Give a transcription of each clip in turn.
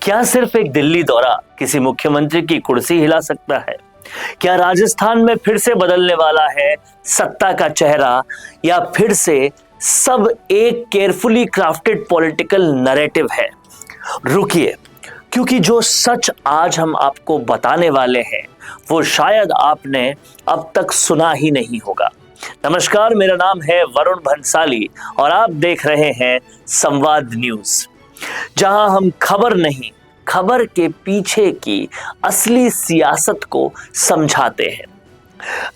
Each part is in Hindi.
क्या सिर्फ एक दिल्ली दौरा किसी मुख्यमंत्री की कुर्सी हिला सकता है? क्या राजस्थान में फिर से बदलने वाला है सत्ता का चेहरा, या फिर से सब एक केयरफुली क्राफ्टेड पॉलिटिकल नैरेटिव है? रुकिए, क्योंकि जो सच आज हम आपको बताने वाले हैं वो शायद आपने अब तक सुना ही नहीं होगा। नमस्कार, मेरा नाम है वरुण भंसाली और आप देख रहे हैं संवाद न्यूज, जहां हम खबर नहीं, खबर के पीछे की असली सियासत को समझाते हैं।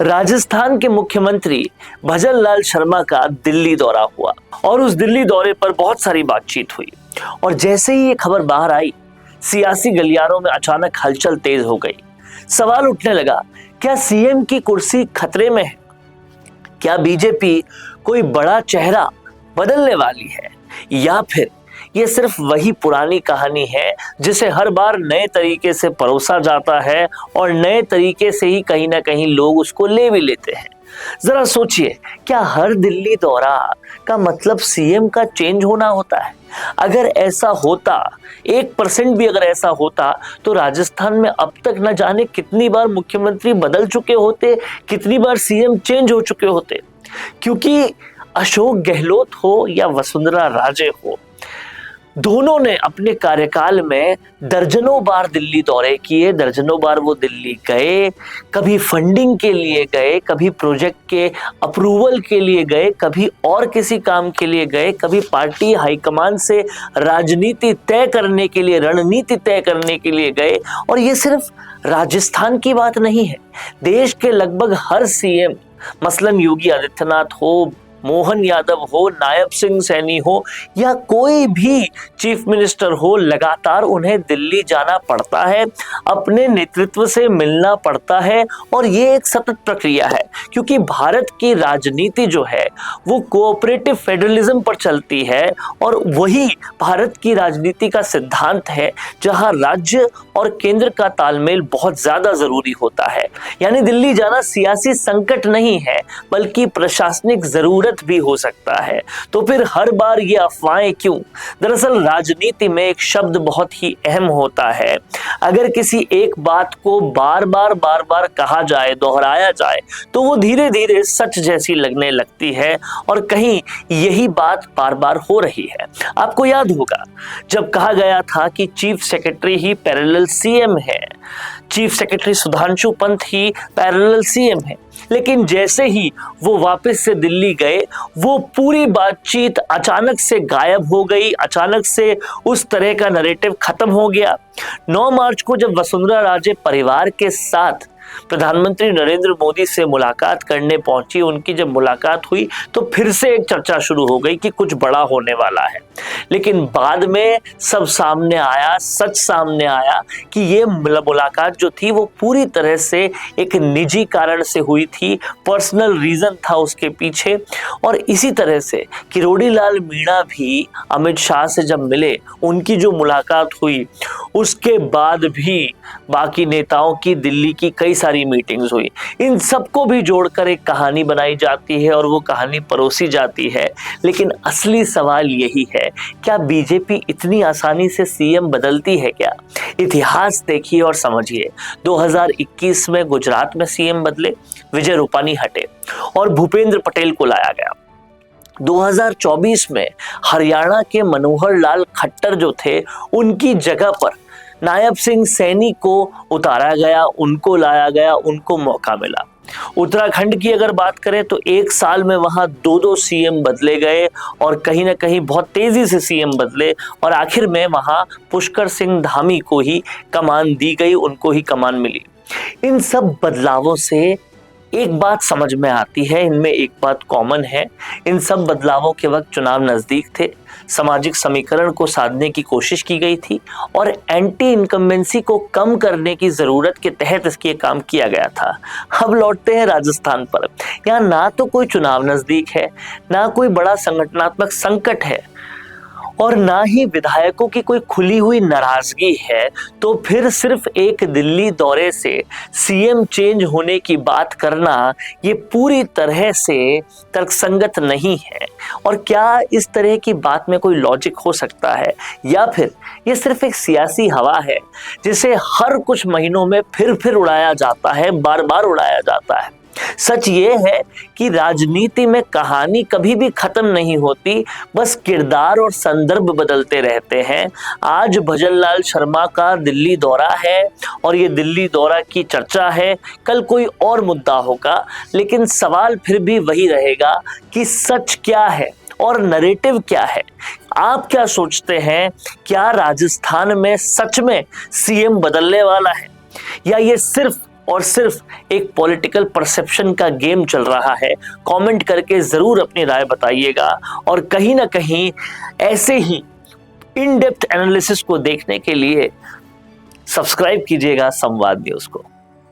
राजस्थान के मुख्यमंत्री भजन लाल शर्मा का दिल्ली दौरा हुआ और उस दिल्ली दौरे पर बहुत सारी बातचीत हुई, और जैसे ही ये खबर बाहर आई, सियासी गलियारों में अचानक हलचल तेज हो गई। सवाल उठने लगा, क्या सीएम की कुर्सी खतरे में है? क्या बीजेपी कोई बड़ा चेहरा बदलने वाली है, या फिर ये सिर्फ वही पुरानी कहानी है जिसे हर बार नए तरीके से परोसा जाता है और नए तरीके से ही कहीं ना कहीं लोग उसको ले भी लेते हैं? जरा सोचिए, क्या हर दिल्ली दौरा का मतलब सीएम का चेंज होना होता है? अगर ऐसा होता, 1% भी अगर ऐसा होता, तो राजस्थान में अब तक न जाने कितनी बार मुख्यमंत्री बदल चुके होते, कितनी बार सीएम चेंज हो चुके होते। क्योंकि अशोक गहलोत हो या वसुंधरा राजे हो, दोनों ने अपने कार्यकाल में दर्जनों बार दिल्ली दौरे किए, दर्जनों बार वो दिल्ली गए। कभी फंडिंग के लिए गए, कभी प्रोजेक्ट के अप्रूवल के लिए गए, कभी और किसी काम के लिए गए, कभी पार्टी हाईकमान से राजनीति तय करने के लिए, रणनीति तय करने के लिए गए। और ये सिर्फ राजस्थान की बात नहीं है, देश के लगभग हर सीएम, मसलन योगी आदित्यनाथ हो, मोहन यादव हो, नायब सिंह सैनी हो, या कोई भी चीफ मिनिस्टर हो, लगातार उन्हें दिल्ली जाना पड़ता है, अपने नेतृत्व से मिलना पड़ता है। और ये एक सतत प्रक्रिया है, क्योंकि भारत की राजनीति जो है वो कोऑपरेटिव फेडरलिज्म पर चलती है, और वही भारत की राजनीति का सिद्धांत है जहां राज्य और केंद्र का तालमेल बहुत ज्यादा जरूरी होता है। यानी दिल्ली जाना सियासी संकट नहीं है, बल्कि प्रशासनिक जरूरत भी हो सकता है। तो फिर हर बार ये अफवाहें क्यों? दरअसल राजनीति में एक शब्द बहुत ही अहम होता है। अगर किसी एक बात को बार बार कहा जाए, दोहराया जाए, तो वो धीरे धीरे सच जैसी लगने लगती है, और कहीं यही बात बार बार हो रही है। आपको याद होगा जब कहा गया था कि चीफ सेक्रेटरी ही पैरेलल सीएम है, चीफ सेक्रेटरी सुधांशु पंत ही पैरेलल सीएम है, लेकिन जैसे ही वो वापस से दिल्ली गए, वो पूरी बातचीत अचानक से गायब हो गई, अचानक से उस तरह का नैरेटिव खत्म हो गया। 9 मार्च को जब वसुंधरा राजे परिवार के साथ प्रधानमंत्री नरेंद्र मोदी से मुलाकात करने पहुंची, उनकी जब मुलाकात हुई तो फिर से एक चर्चा शुरू हो गई कि कुछ बड़ा होने वाला है। लेकिन बाद में सब सामने आया, सच सामने आया कि ये मुलाकात जो थी वो पूरी तरह से एक निजी कारण से हुई थी, पर्सनल रीजन था उसके पीछे। और इसी तरह से किरोड़ी लाल मीणा भी अमित शाह से जब मिले, उनकी जो मुलाकात हुई, उसके बाद भी बाकी नेताओं की दिल्ली की कई सारी मीटिंग्स हुई। इन सबको भी जोड़कर एक कहानी बनाई जाती है और वो कहानी परोसी जाती है। लेकिन असली सवाल यही है, क्या बीजेपी इतनी आसानी से सीएम बदलती है क्या? इतिहास देखिए और समझिए। 2021 में गुजरात में सीएम बदले, विजय रूपानी हटे और भूपेंद्र पटेल को लाया गया। 2024 में हरियाणा के मनोहर लाल खट्टर जो थे, उनकी जगह पर नायब सिंह सैनी को उतारा गया, उनको लाया गया, उनको मौका मिला। उत्तराखंड की अगर बात करें तो 1 साल में वहां 2 सीएम बदले गए, और कहीं ना कहीं बहुत तेजी से सीएम बदले, और आखिर में वहां पुष्कर सिंह धामी को ही कमान दी गई, उनको ही कमान मिली। इन सब बदलावों से एक बात समझ में आती है, इनमें एक बात कॉमन है। इन सब बदलावों के वक्त चुनाव नजदीक थे, सामाजिक समीकरण को साधने की कोशिश की गई थी, और एंटी इनकम्बेंसी को कम करने की जरूरत के तहत इसकी काम किया गया था। अब लौटते हैं राजस्थान पर। यहाँ ना तो कोई चुनाव नजदीक है, ना कोई बड़ा संगठनात्मक संकट है, और ना ही विधायकों की कोई खुली हुई नाराजगी है, तो फिर सिर्फ एक दिल्ली दौरे से सीएम चेंज होने की बात करना ये पूरी तरह से तर्कसंगत नहीं है। और क्या इस तरह की बात में कोई लॉजिक हो सकता है, या फिर ये सिर्फ एक सियासी हवा है जिसे हर कुछ महीनों में फिर उड़ाया जाता है, बार बार उड़ाया जाता है। सच ये है कि राजनीति में कहानी कभी भी खत्म नहीं होती, बस किरदार और संदर्भ बदलते रहते हैं। आज भजनलाल शर्मा का दिल्ली दौरा है और ये दिल्ली दौरा की चर्चा है, कल कोई और मुद्दा होगा, लेकिन सवाल फिर भी वही रहेगा कि सच क्या है और नैरेटिव क्या है। आप क्या सोचते हैं, क्या राजस्थान में सच में सीएम बदलने वाला है, या ये सिर्फ और सिर्फ एक पॉलिटिकल परसेप्शन का गेम चल रहा है? कमेंट करके जरूर अपनी राय बताइएगा, और कहीं ना कहीं ऐसे ही इन डेप्थ एनालिसिस को देखने के लिए सब्सक्राइब कीजिएगा संवाद न्यूज को।